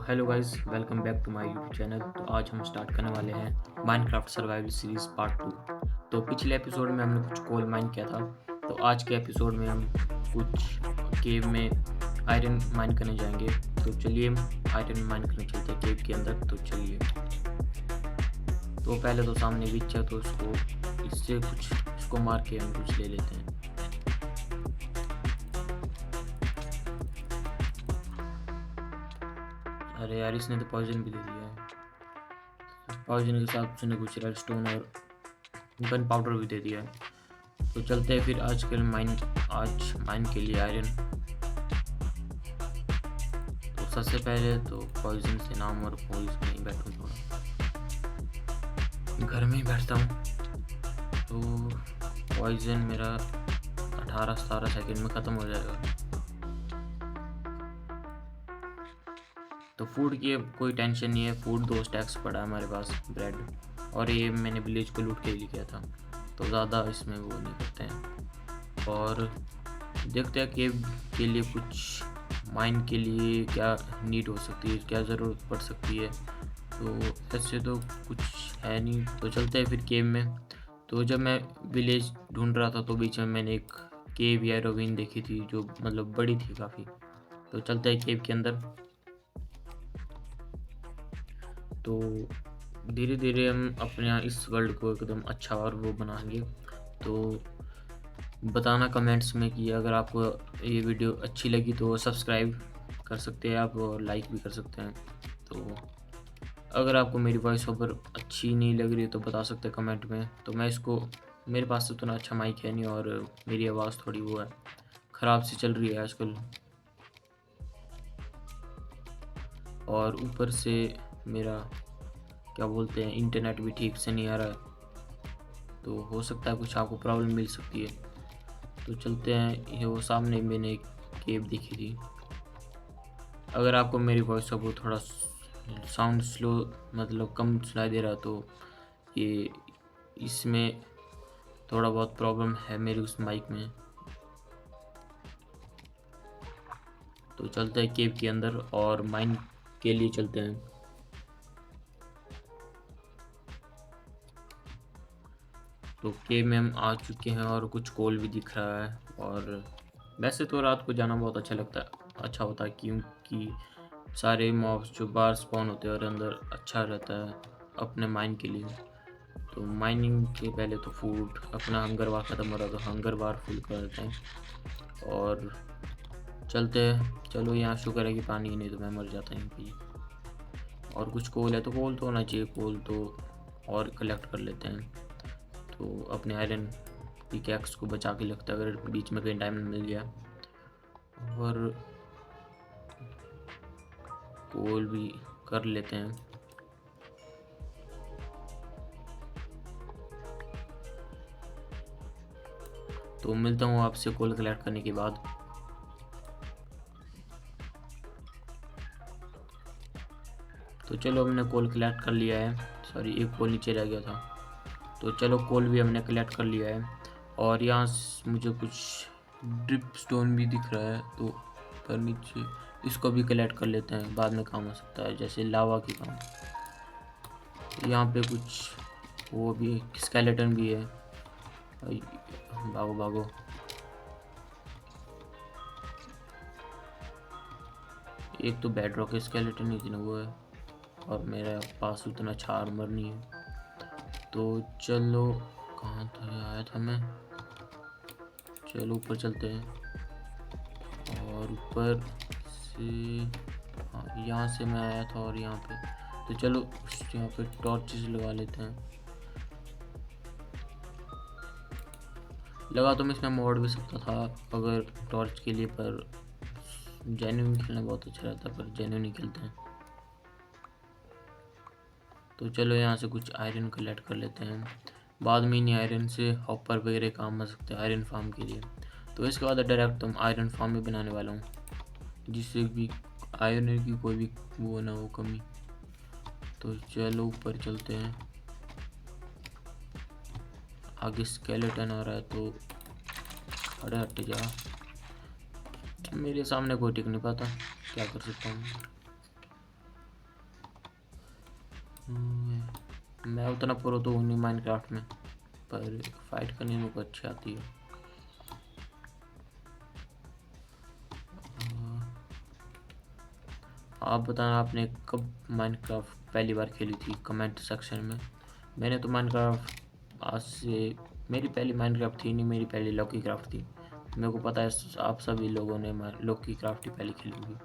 Hello guys, welcome back to my YouTube channel. तो आज हम स्टार्ट करने वाले हैं माइनक्राफ्ट सर्वाइवल सीरीज पार्ट 2। तो पिछले एपिसोड में हमने कुछ कोल माइन किया था। तो आज के एपिसोड में हम कुछ केव में आयरन माइन करने जाएंगे। तो चलिए आयरन माइन करने चलते हैं केव के अंदर। तो चलिए। तो पहले तो सामने विच है, तो उसको इससे कुछ उसको मार के हम कुछ ले लेते हैं। अरे यार, इसने तो पॉइजन भी दे दिया है। पॉइजन के साथ उसने कुछ रेडस्टोन और गन पाउडर भी दे दिया है। तो चलते हैं फिर आज माइन के लिए आयरन। तो सबसे पहले तो पॉइजन से नाम और पॉइजन में ही बैठूँ, थोड़ा घर में ही बैठता हूँ। तो पॉइजन मेरा 18-17 सेकंड में ख़त्म हो जाएगा। तो फूड की अब कोई टेंशन नहीं है। फूड 2 स्टैक्स पड़ा है हमारे पास, ब्रेड। और ये मैंने विलेज को लूट के लिया था, तो ज़्यादा इसमें वो नहीं करते हैं। और देखते हैं केव के लिए कुछ माइन के लिए क्या नीड हो सकती है, क्या ज़रूरत पड़ सकती है। तो ऐसे तो कुछ है नहीं। तो चलते हैं फिर केव में। तो जब मैं विलेज ढूंढ रहा था तो बीच में मैंने एक केव या रोविन देखी थी, जो मतलब बड़ी थी काफ़ी। तो चलते हैं केव के अंदर। तो धीरे धीरे हम अपने यहाँ इस वर्ल्ड को एकदम अच्छा और वो बनाएंगे। तो बताना कमेंट्स में कि अगर आपको ये वीडियो अच्छी लगी तो सब्सक्राइब कर सकते हैं आप, और लाइक भी कर सकते हैं। तो अगर आपको मेरी वॉइस ओवर अच्छी नहीं लग रही है तो बता सकते हैं कमेंट में। तो मैं इसको, मेरे पास तो उतना अच्छा माइक है नहीं, और मेरी आवाज़ थोड़ी वो है, ख़राब सी चल रही है आजकल। और ऊपर से मेरा क्या बोलते हैं, इंटरनेट भी ठीक से नहीं आ रहा है। तो हो सकता है कुछ आपको प्रॉब्लम मिल सकती है। तो चलते हैं। ये वो सामने मैंने एक केव देखी थी। अगर आपको मेरी वॉइस ओवर थोड़ा साउंड स्लो, मतलब कम सुनाई दे रहा, तो ये इसमें थोड़ा बहुत प्रॉब्लम है मेरी उस माइक में। तो चलते हैं केव के अंदर और माइन के लिए चलते हैं। तो केव में हम आ चुके हैं और कुछ कोल भी दिख रहा है। और वैसे तो रात को जाना बहुत अच्छा होता है, क्योंकि सारे मॉब्स जो बाहर स्पॉन होते हैं और अंदर अच्छा रहता है अपने माइन के लिए। तो माइनिंग के पहले तो फूड, अपना हंगर बार ख़त्म हो रहा तो हंगर बार फुल कर देते हैं और चलते हैं। चलो, यहाँ शुक्र है कि पानी ही नहीं तो मैं मर जाता यहीं पे। और कुछ कोल है तो कोल तो होना चाहिए, कोल तो और कलेक्ट कर लेते हैं। तो अपने आयरन पिकैक्स को बचा के लगता है अगर बीच में कहीं डायमंड मिल गया। और कोल भी कर लेते हैं। तो मिलता हूँ आपसे कोल कलेक्ट करने के बाद। तो चलो, हमने कोल कलेक्ट कर लिया है। सॉरी, एक कोल नीचे रह गया था। तो चलो, कोल भी हमने कलेक्ट कर लिया है। और यहाँ मुझे कुछ ड्रिप स्टोन भी दिख रहा है, तो पर नीचे इसको भी कलेक्ट कर लेते हैं, बाद में काम हो सकता है, जैसे लावा की काम। यहाँ पे कुछ वो भी, स्केलेटन भी है। भागो भागो। एक तो बेड रॉक स्केलेटन इतना वो है, और मेरे पास उतना अच्छा आर्मर नहीं है। तो चलो, कहाँ था, आया था मैं। चलो ऊपर चलते हैं। और ऊपर से, हाँ, यहाँ से मैं आया था और यहाँ पे। तो चलो यहाँ पे टॉर्चेस लगा लेते हैं। लगा तो मैं इसमें मोड़ भी सकता था अगर टॉर्च के लिए, पर जेन्युइन खेलना बहुत अच्छा रहता है, पर जेन्युइन ही खेलते हैं। तो चलो, यहाँ से कुछ आयरन कलेक्ट कर लेते हैं। बाद में इन आयरन से हॉपर वगैरह काम आ सकते हैं आयरन फार्म के लिए। तो इसके बाद डायरेक्ट तुम आयरन फार्म भी बनाने वाला हूँ, जिससे भी आयरन की कोई भी वो ना हो कमी। तो चलो ऊपर चलते हैं। आगे स्केलेटन आ रहा है, तो अरे हट जा, मेरे सामने कोई टिक नहीं पाता, क्या कर सकता हूँ। मैं उतना प्रो तो हूँ नहीं माइनक्राफ्ट में, पर फाइट करने में को अच्छी आती है। आप बताना आपने कब माइनक्राफ्ट पहली बार खेली थी, कमेंट सेक्शन में। मैंने तो माइनक्राफ्ट आज से, मेरी पहली माइनक्राफ्ट थी नहीं, मेरी पहली लॉकी क्राफ्ट थी। मेरे को पता है आप सभी लोगों ने लॉकी क्राफ्ट ही पहले खेली होगी।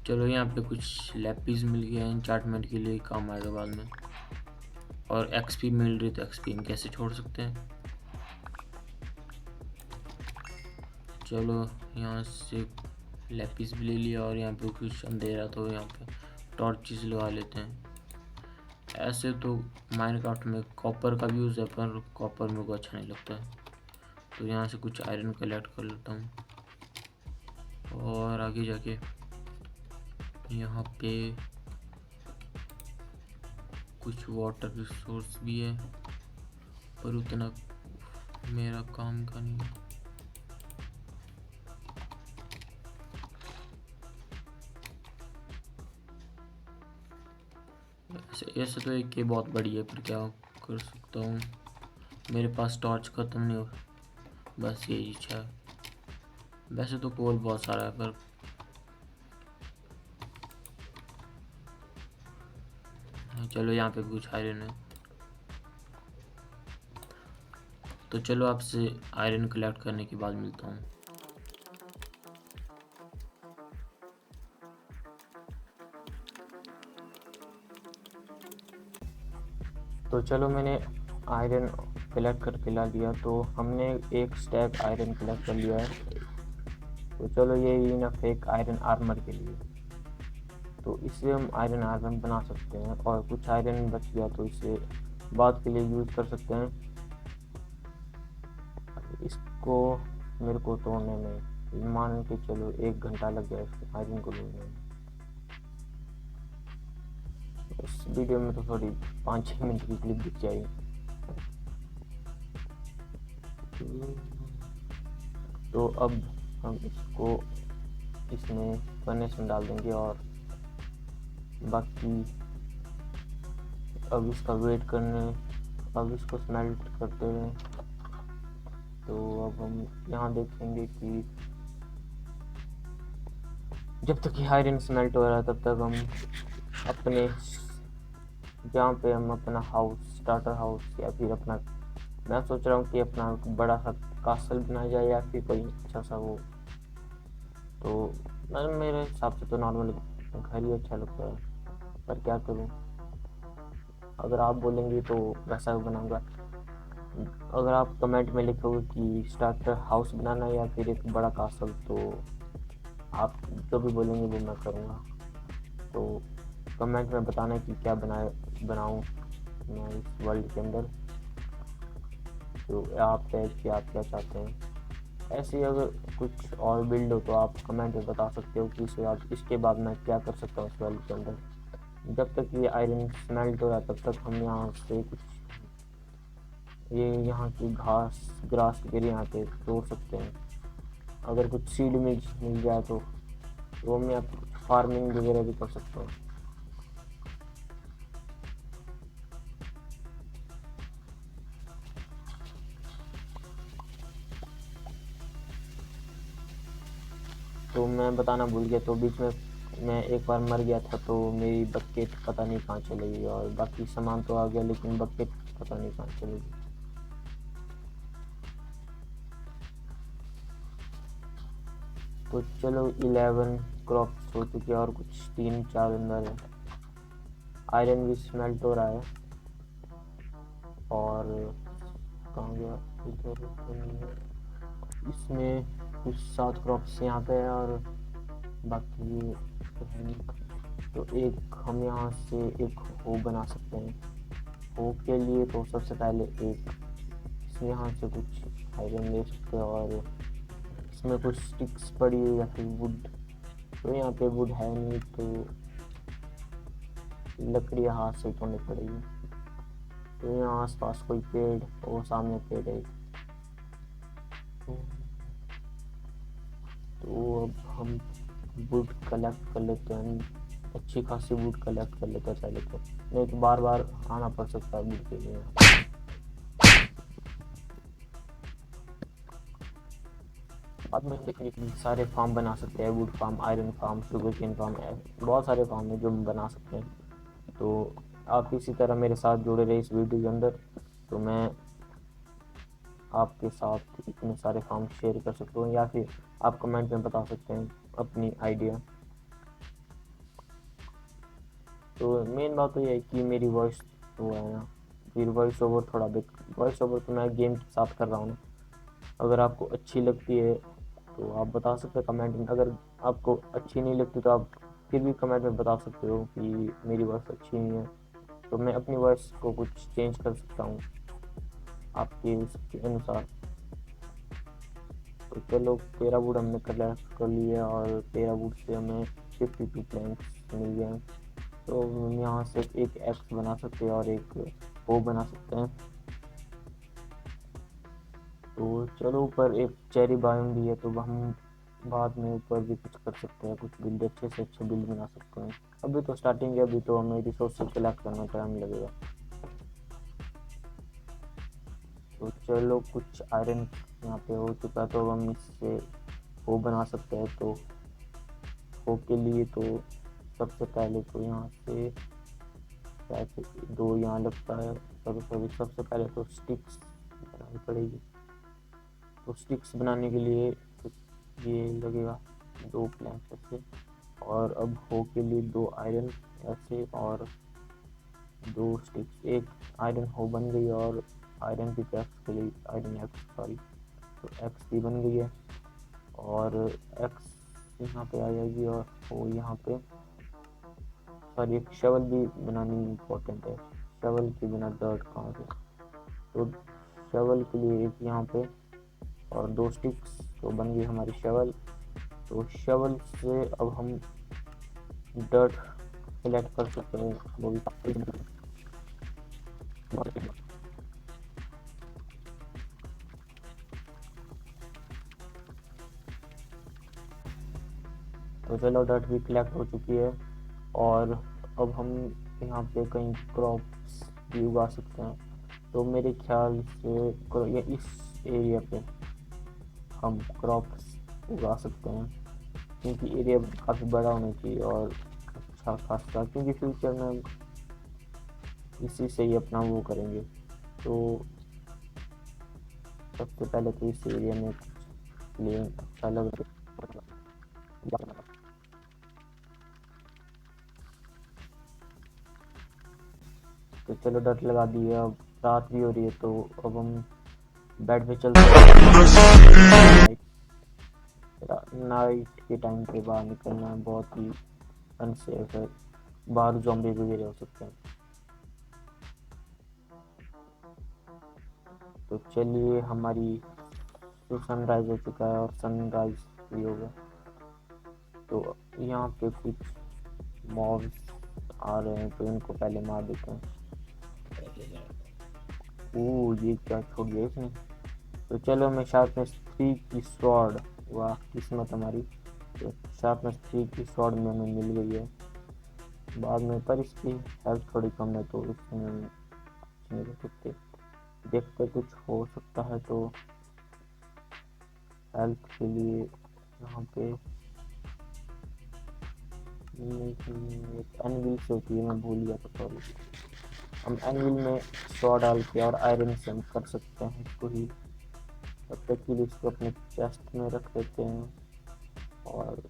चलो यहाँ पे कुछ लैपिस मिल गया है, इंचार्टमेंट के लिए काम आएगा बाद में। और एक्सपी मिल रही तो एक्सपी हम कैसे छोड़ सकते हैं। चलो यहाँ से लैपिस भी ले लिया, और यहाँ पे कुछ अंधेरा तो यहाँ पे टॉर्चेस लगा लेते हैं। ऐसे तो माइनक्राफ्ट में कॉपर का भी यूज़ है, पर कॉपर मेरे को अच्छा नहीं लगता है, तो यहाँ से कुछ आयरन कलेक्ट कर लेता हूँ। और आगे जाके यहाँ पे कुछ वाटर रिसोर्स भी है, पर उतना मेरा काम का नहीं है। ऐसे तो एक ये बहुत बड़ी है, पर क्या कर सकता हूँ, मेरे पास टॉर्च ख़त्म नहीं हो, बस यही इच्छा है। वैसे तो कोल बहुत सारा है, पर चलो यहाँ पे कुछ आयरन है, तो चलो आपसे आयरन कलेक्ट करने के बाद मिलता हूँ। तो चलो मैंने आयरन कलेक्ट करके ला लिया, तो हमने एक स्टैक आयरन कलेक्ट कर लिया है। तो चलो ये इनफ है एक आयरन आर्मर के लिए, तो इससे हम आयरन आर्मर बना सकते हैं। और कुछ आयरन बच गया तो इसे बाद के लिए यूज़ कर सकते हैं। इसको मेरे को तोड़ने में मान के चलो 1 घंटा लग गया इसको आयरन को तोड़ने में। इस वीडियो में तो थोड़ी 5-6 मिनट की क्लिप दिख जाएगी। तो अब हम इसको इसमें फर्नेस में डाल देंगे, और बाकी अब इसका वेट करने, अब इसको स्मेल्ट करते हैं। तो अब हम यहाँ देखेंगे कि जब तक ये आयरन स्मेल्ट हो रहा है तब तक हम अपने जहाँ पे हम अपना हाउस, स्टार्टर हाउस, या फिर अपना, मैं सोच रहा हूँ कि अपना बड़ा सा कासल बनाया जाए या फिर कोई अच्छा सा वो। तो मेरे हिसाब से तो नॉर्मल घर ही अच्छा लगता है, पर क्या करूँ, अगर आप बोलेंगे तो वैसा बनाऊंगा। अगर आप कमेंट में लिखोगे कि स्टार्टर हाउस बनाना है या फिर एक बड़ा कासल, तो आप जो भी बोलेंगे वो मैं करूँगा। तो कमेंट में बताना कि क्या बनाऊँ मैं इस वर्ल्ड के अंदर। तो आप क्या चाहते हैं। ऐसे अगर कुछ और बिल्ड हो तो आप कमेंट में बता सकते हो कि इसके बाद मैं क्या कर सकता हूँ इस वर्ल्ड के अंदर। जब तक ये आयरन स्मेल्ट हो रहा है तब तक हम यहाँ से कुछ ये यहाँ की ग्रास वगैरह यहाँ पे तोड़ सकते हैं। अगर कुछ सीड मिल जाए तो वो मैं आप फार्मिंग वगैरह भी कर सकता हूँ। तो मैं बताना भूल गया, तो बीच में मैं एक बार मर गया था, तो मेरी बकेट पता नहीं कहाँ चली गई, और बाकी सामान तो आ गया लेकिन बकेट पता नहीं कहाँ चली गई। तो चलो 11 क्रॉप्स हो चुके हैं और कुछ 3-4 अंदर है। आयरन भी स्मेल्ट हो रहा है, और कहाँ गया इधर, इसमें कुछ 7 क्रॉप्स यहाँ पे है और बाकी तो है नहीं। तो एक हम यहाँ से एक हो बना सकते हैं। हो के लिए तो सबसे पहले एक इसमें यहाँ से कुछ आयरन ले सकते हैं, और इसमें कुछ स्टिक्स पड़ी है या फिर वुड, तो यहाँ पे वुड है नहीं, तो लकड़ियाँ हाथ से तोड़नी पड़ेगी। तो यहाँ आसपास कोई पेड़, और सामने पेड़ है, तो अब हम वुड कलेक्ट कर लेते हैं अच्छी खासी वुड कलेक्ट कर लेते हैं पहले तो, नहीं तो बार बार आना पड़ सकता है वुड के लिए। बाद में देखेंगे कि सारे फार्म बना सकते हैं, wood farm, iron farm, sugar cane farm, बहुत सारे फार्म है जो हम बना सकते हैं। तो आप इसी तरह मेरे साथ जुड़े रहे इस वीडियो के अंदर, तो मैं आपके साथ इतने सारे फार्म शेयर कर सकता हूँ, या फिर आप कमेंट में बता सकते हैं अपनी आइडिया। तो मेन बात तो ये है कि मेरी वॉइस वो है ना, फिर वॉइस ओवर थोड़ा बिट, वॉइस ओवर तो मैं गेम के साथ कर रहा हूँ ना। अगर आपको अच्छी लगती है तो आप बता सकते हैं कमेंट में, अगर आपको अच्छी नहीं लगती तो आप फिर भी कमेंट में बता सकते हो कि मेरी वॉइस अच्छी नहीं है, तो मैं अपनी वॉइस को कुछ चेंज कर सकता हूँ आपके उसके अनुसार। तो चलो 13 वुड हमने कर लिए और 13 वुड से हमें 52 प्लैंक्स मिल गए। तो हम यहाँ से एक एक्स बना सकते हैं और एक ओ बना सकते हैं। तो चलो ऊपर एक चेरी बायोम भी है, तो हम बाद में ऊपर भी कुछ कर सकते हैं, कुछ बिल्ड अच्छे से अच्छे बिल्ड बना सकते हैं। अभी तो स्टार्टिंग है, अभी तो हमें रिसोर्सेज कलेक्ट करना टाइम लगेगा। तो चलो कुछ आयरन यहाँ पे हो चुका है, तो हम इससे वो बना सकते हैं। तो वो के लिए तो सबसे पहले तो यहाँ से दो यहाँ लगता है, सबसे पहले तो स्टिक्स बनानी पड़ेगी। तो स्टिक्स बनाने के लिए ये लगेगा 2 प्लैंक ऐसे, और अब हो के लिए 2 आयरन ऐसे और 2 स्टिक्स। एक आयरन हो बन गई और आयरन पिकैक्स के लिए आयरन एक्स, सॉरी, तो एक्स भी बन गई है और एक्स यहाँ पे आ जाएगी, और वो यहाँ पे सॉरी एक शवल भी बनानी इम्पोर्टेंट है, शवल के बिना डर्ट कहाँ से। तो शवल के लिए एक यहाँ पे और 2 स्टिक्स, तो बन गई हमारी शवल। तो शवल से अब हम डर्ट कलेक्ट कर सकते हैं, वो भी तो चलो डर्ट भी कलेक्ट हो चुकी है, और अब हम यहाँ पे कहीं क्रॉप्स भी उगा सकते हैं। तो मेरे ख्याल से या इस एरिया पे हम क्रॉप्स उगा सकते हैं, क्योंकि एरिया काफ़ी बड़ा होना चाहिए और अच्छा खासा, क्योंकि फ्यूचर में हम इसी से ही अपना वो करेंगे। तो सबसे पहले तो इस एरिया में कुछ प्लेन अच्छा लग रहा है। तो चलो डट लगा दिए, अब रात भी हो रही है, तो अब हम बेड पे चलते हैं। नाइट के टाइम पे बाहर निकलना बहुत ही अनसेफ है, बाहर ज़ॉम्बी वगैरह हो सकते हैं। तो चलिए हमारी तो सनराइज हो चुका है और सनराइज भी होगा। तो यहाँ पे कुछ मॉब्स आ रहे हैं, तो इनको पहले मार देते हैं। ओह ये क्या छोड़ दिया इसने। तो चलो मैं शार्पनेस 3 की स्वॉर्ड, वाह किस्मत हमारी, तो शार्पनेस 3 की स्वॉर्ड में हमें मिल गई है बाद में, पर इसकी हेल्थ थोड़ी कम है तो इसमें नहीं रख सकते, देखते कुछ हो सकता है। तो हेल्थ के लिए यहाँ पे एनविल से होती है, मैं भूल गया था सॉरी। हम एनविल में स्वॉर्ड डाल के और आयरन से हम कर सकते हैं इसको ही। तब तक के लिए इसको अपने चेस्ट में रख देते हैं और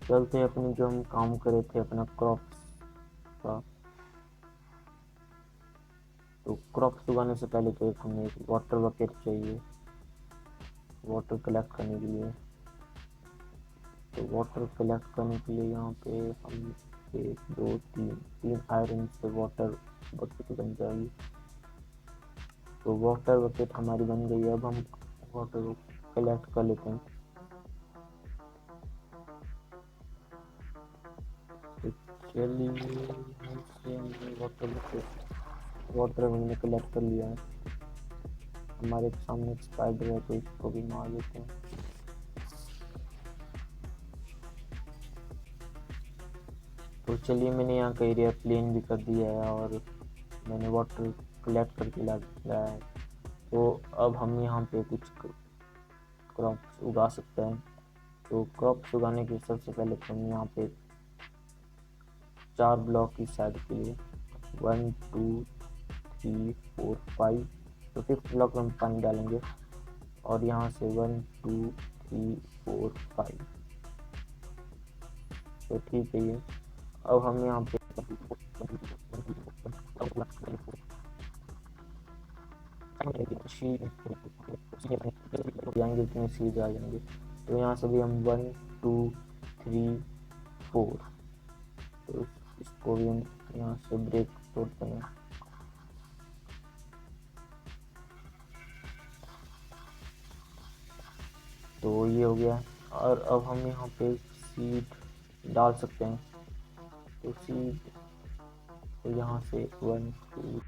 चलते अपनी जो हम काम करे थे अपना क्रॉप्स का। तो क्रॉप्स उगाने से पहले तो एक हमें एक वाटर बकेट चाहिए वाटर कलेक्ट करने के लिए। तो वाटर कलेक्ट करने के लिए यहाँ पे हम 1 2 3 आयरन से वाटर बकेट बन जाएगी। तो वाटर बकेट हमारी बन गई है, अब हम वाटर को कलेक्ट कर लेते हैं। तो चलिए वाटर हमने कलेक्ट कर लिया है। हमारे सामने एक स्पाइडर है, तो इसको भी मार देते हैं। तो चलिए मैंने यहाँ का एरिया प्लेन भी कर दिया है और मैंने वाटर कलेक्ट करके लाया है। तो अब हम यहाँ पे कुछ क्रॉप्स उगा सकते हैं। तो क्रॉप्स उगाने के सबसे पहले तो हम यहाँ पे 4 ब्लॉक की साइड के लिए 1 2 3 4 5, तो 5th ब्लॉक में हम पानी डालेंगे और यहाँ से 1 2 3 4 5। तो ठीक है ये। अब हम यहाँ पे जाएंगे उतने सीधे आ जाएंगे। तो यहाँ से भी हम 1 2 3 4, तो इसको भी हम यहाँ से ब्रेक तोड़ते हैं। तो ये हो गया और अब हम यहाँ पे सीड डाल सकते हैं। तो सीड तो यहाँ से 1 2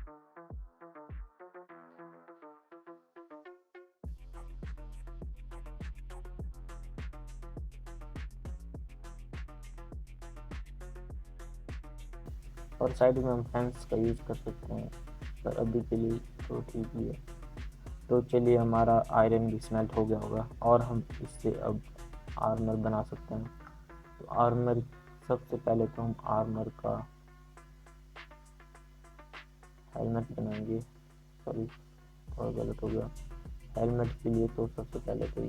और साइड में हम फेंस का यूज कर सकते हैं, पर अभी के लिए तो ठीक ही है। तो चलिए हमारा आयरन भी स्मेल्ट हो गया होगा और हम इससे अब आर्मर बना सकते हैं। तो आर्मर सबसे पहले तो हम आर्मर का हेलमेट बनाएंगे। सॉरी और गलत हो गया। हेलमेट के लिए तो सबसे पहले तो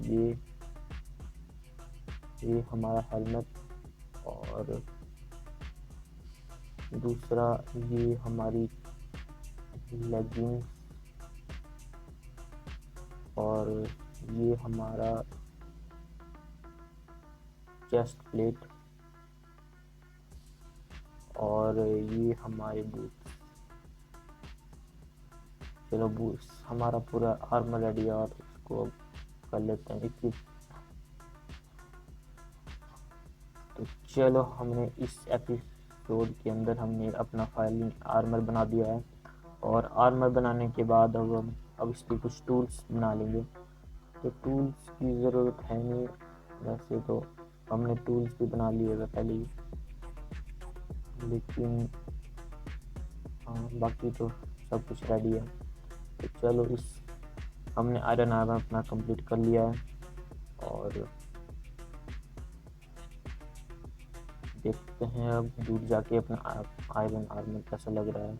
ये हमारा हेलमेट और दूसरा ये हमारी लेगिंग्स और ये हमारा चेस्ट प्लेट और ये हमारे बूट्स। चलो बूट्स हमारा पूरा आर्मर रेडी है और इसको कर लेते हैं इक्विप। तो चलो हमने इस एपिसोड के अंदर हमने अपना फाइलिंग आर्मर बना दिया है और आर्मर बनाने के बाद अब इसकी कुछ टूल्स बना लेंगे। तो टूल्स की ज़रूरत है नहीं, वैसे तो हमने टूल्स भी बना लिए हुए पहले ही, लेकिन हाँ बाकी तो सब कुछ रेडी है। तो चलो हमने आयरन आर्मर अपना कंप्लीट कर लिया है और देखते हैं अब दूर जाके अपना आयरन आर्मर कैसा लग रहा है।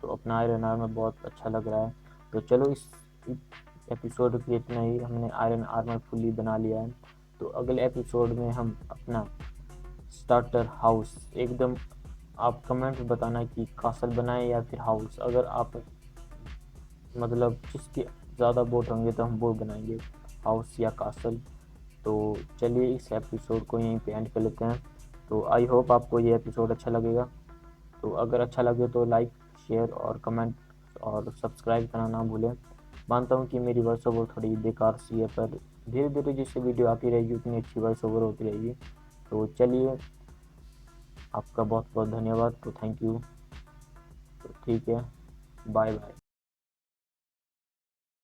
तो अपना आयरन आर्मर बहुत अच्छा लग रहा है। तो चलो इस एपिसोड के इतना ही, हमने आयरन आर्मर फुली बना लिया है। तो अगले एपिसोड में हम अपना स्टार्टर हाउस एकदम, आप कमेंट बताना कि कासल बनाएं या फिर हाउस। अगर आप मतलब जिसके ज़्यादा वोट होंगे तो हम वो बनाएंगे, हाउस या कासल। तो चलिए इस एपिसोड को यहीं पे एंड कर लेते हैं। तो आई होप आपको ये एपिसोड अच्छा लगेगा। तो अगर अच्छा लगे तो लाइक शेयर और कमेंट और सब्सक्राइब करना ना भूलें। मानता हूँ कि मेरी वॉइस ओवर थोड़ी बेकार सी है, पर धीरे धीरे जैसे वीडियो आती रहेगी उतनी अच्छी वॉइस ओवर होती रहेगी। तो चलिए आपका बहुत बहुत धन्यवाद। तो थैंक यू। तो ठीक है, बाय बाय।